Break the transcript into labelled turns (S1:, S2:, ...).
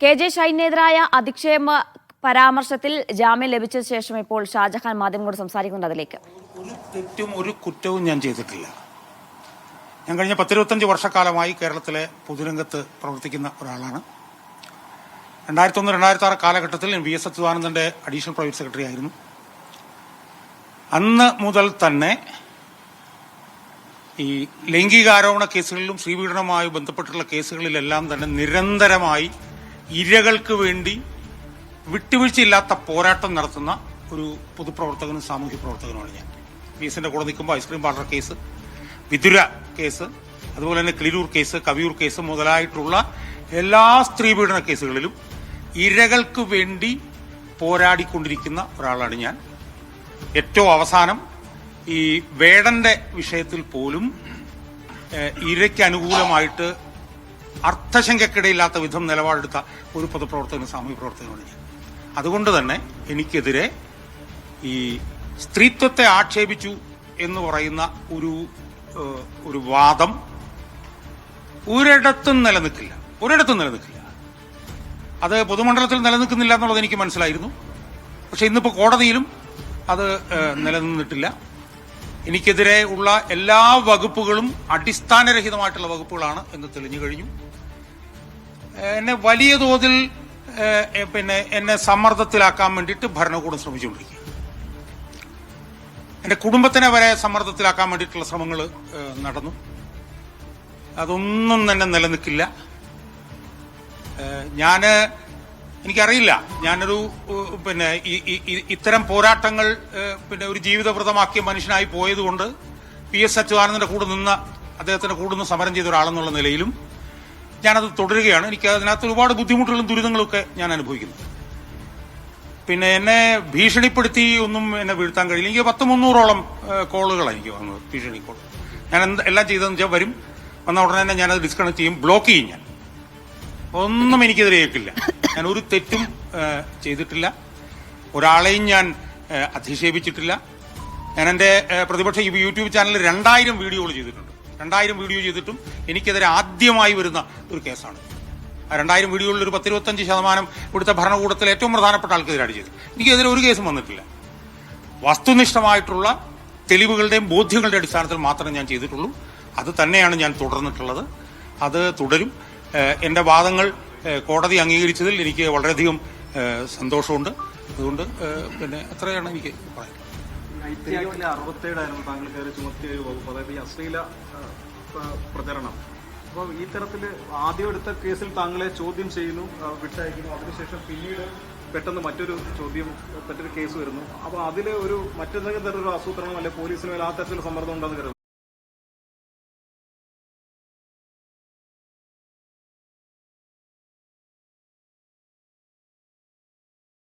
S1: KJ. ഷൈനെതിരായ അധിക്ഷേപ പരാമർശത്തിൽ ജാമ്യം ലഭിച്ച ശേഷം ഇപ്പോൾ ഷാജഹാൻ മാധ്യമങ്ങളോട് സംസാരിക്കുന്നത് അതിലേക്ക്.
S2: ഒരു തെറ്റും ഒരു കുറ്റവും ഞാൻ ചെയ്തിട്ടില്ല. ഞാൻ കഴിഞ്ഞ 10-25 വർഷക്കാലമായി കേരളത്തിലെ പൊതുരംഗത്ത് പ്രവർത്തിക്കുന്ന ഒരാളാണ്. 2001-2006 കാലഘട്ടത്തിൽ ഞാൻ VS അച്യുതാനന്ദന്റെ അഡീഷണൽ പ്രൈവറ്റ് സെക്രട്ടറി ആയിരുന്നു. അന്ന് മുതൽ തന്നെ ഈ ലൈംഗികാരോപണ കേസുകളിലും സ്ത്രീപീഡനവുമായി ബന്ധപ്പെട്ടുള്ള കേസുകളിലെല്ലാം തന്നെ നിരന്തരമായി ഇരകൾക്ക് വേണ്ടി വിട്ടുവീഴ്ചയില്ലാത്ത പോരാട്ടം നടത്തുന്ന ഒരു പൊതുപ്രവർത്തകനും സാമൂഹ്യ പ്രവർത്തകനുമാണ് ഞാൻ. VSന്റെ കൂടെ നിൽക്കുമ്പോൾ ice cream parlour case, Vithura case, അതുപോലെ തന്നെ കിളിരൂർ കേസ്, കവിയൂർ കേസ് മുതലായിട്ടുള്ള എല്ലാ സ്ത്രീപീഡന കേസുകളിലും ഇരകൾക്ക് വേണ്ടി പോരാടിക്കൊണ്ടിരിക്കുന്ന ഒരാളാണ് ഞാൻ. ഏറ്റവും അവസാനം ഈ വേടന്റെ വിഷയത്തിൽ പോലും ഇരയ്ക്ക് അനുകൂലമായിട്ട് അർത്ഥശങ്കക്കിടയില്ലാത്ത വിധം നിലപാടെടുത്ത ഒരു പൊതുപ്രവർത്തകനും സാമൂഹ്യ പ്രവർത്തകനുമാണ് ഞാൻ. അതുകൊണ്ട് തന്നെ എനിക്കെതിരെ ഈ സ്ത്രീത്വത്തെ ആക്ഷേപിച്ചു എന്ന് പറയുന്ന ഒരു വാദം ഒരിടത്തും നിലനിൽക്കില്ല. അത് പൊതുമണ്ഡലത്തിൽ നിലനിൽക്കുന്നില്ല എന്നുള്ളത് എനിക്ക് മനസ്സിലായിരുന്നു. പക്ഷെ ഇന്നിപ്പോൾ കോടതിയിലും അത് നിലനിന്നിട്ടില്ല. എനിക്കെതിരെ ഉള്ള എല്ലാ വകുപ്പുകളും അടിസ്ഥാനരഹിതമായിട്ടുള്ള വകുപ്പുകളാണ് എന്ന് തെളിഞ്ഞു കഴിഞ്ഞു. എന്നെ വലിയ തോതിൽ എന്നെ സമ്മർദ്ദത്തിലാക്കാൻ വേണ്ടിയിട്ട് ഭരണകൂടം ശ്രമിച്ചുകൊണ്ടിരിക്കുക. എന്റെ കുടുംബത്തിനെ വരെ സമ്മർദ്ദത്തിലാക്കാൻ വേണ്ടിയിട്ടുള്ള ശ്രമങ്ങൾ നടന്നു. അതൊന്നും തന്നെ നിലനിൽക്കില്ല. എനിക്കറിയില്ല, ഞാനൊരു ഇത്തരം പോരാട്ടങ്ങൾ ഒരു ജീവിതവ്രതമാക്കിയ മനുഷ്യനായി പോയതുകൊണ്ട് VS അച്യുതാനന്ദന്റെ കൂടെ നിന്ന് അദ്ദേഹത്തിന്റെ കൂടെ നിന്ന് സമരം ചെയ്ത ഒരാളെന്നുള്ള നിലയിലും ഞാനത് തുടരുകയാണ്. എനിക്ക് അതിനകത്ത് ഒരുപാട് ബുദ്ധിമുട്ടുകളും ദുരിതങ്ങളും ഒക്കെ ഞാൻ അനുഭവിക്കുന്നു. എന്നെ ഭീഷണിപ്പെടുത്തി ഒന്നും എന്നെ വീഴ്ത്താൻ കഴിയില്ല. എനിക്ക് 100-300ഓളം കോളുകളാണ് എനിക്ക് വന്നത്, ഭീഷണി കോൾ. ഞാൻ എല്ലാം ചെയ്തതെന്ന് വെച്ചാൽ വന്ന ഉടനെ തന്നെ ഞാനത് ഡിസ്കണക്ട് ചെയ്യും, ബ്ലോക്ക് ചെയ്യും. ഞാൻ ഒന്നും എനിക്കെതിരെ കേൾക്കില്ല. ഞാൻ ഒരു തെറ്റും ചെയ്തിട്ടില്ല. ഒരാളെയും ഞാൻ അധിക്ഷേപിച്ചിട്ടില്ല. ഞാൻ എന്റെ പ്രതിപക്ഷ യൂട്യൂബ് ചാനലിൽ 2000 വീഡിയോകൾ ചെയ്തിട്ടുണ്ട്. 2000 വീഡിയോ ചെയ്തിട്ടും എനിക്കെതിരെ ആദ്യമായി വരുന്ന ഒരു കേസാണ്. ആ 2000 വീഡിയോകളിൽ ഒരു 10-25% ഇവിടുത്തെ ഭരണകൂടത്തിലെ ഏറ്റവും പ്രധാനപ്പെട്ട ആൾക്കെതിരാണ് ചെയ്തത്. എനിക്കെതിരെ ഒരു കേസും വന്നിട്ടില്ല. വസ്തുനിഷ്ഠമായിട്ടുള്ള തെളിവുകളുടെയും ബോധ്യങ്ങളുടെ അടിസ്ഥാനത്തിൽ മാത്രമേ ഞാൻ ചെയ്തിട്ടുള്ളൂ. അത് തന്നെയാണ് ഞാൻ തുടർന്നിട്ടുള്ളത്. അത് തുടരും. എന്റെ വാദങ്ങൾ കോടതി അംഗീകരിച്ചതിൽ എനിക്ക് വളരെയധികം സന്തോഷമുണ്ട്. അതുകൊണ്ട് അത്രയാണ് എനിക്ക് പറയാൻ.
S3: 67 താങ്കൾ കയറി ചുമത്തിയ ഒരു വകുപ്പ്, അതായത് ഈ അശ്ലീല പ്രചരണം. അപ്പോൾ ഈ തരത്തിൽ ആദ്യം എടുത്ത കേസിൽ താങ്കളെ ചോദ്യം ചെയ്യുന്നു, വിട്ടയക്കുന്നു. അതിനുശേഷം പിന്നീട് പെട്ടെന്ന് മറ്റൊരു കേസ് വരുന്നു. അപ്പോൾ അതിൽ മറ്റെന്തെങ്കിലും തരത്തിലൊരു ആസൂത്രണം അല്ലെങ്കിൽ പോലീസിന് മേൽ ആ തരത്തിലുള്ള സമ്മർദ്ദം ഉണ്ടെന്ന് കരുതുന്നു.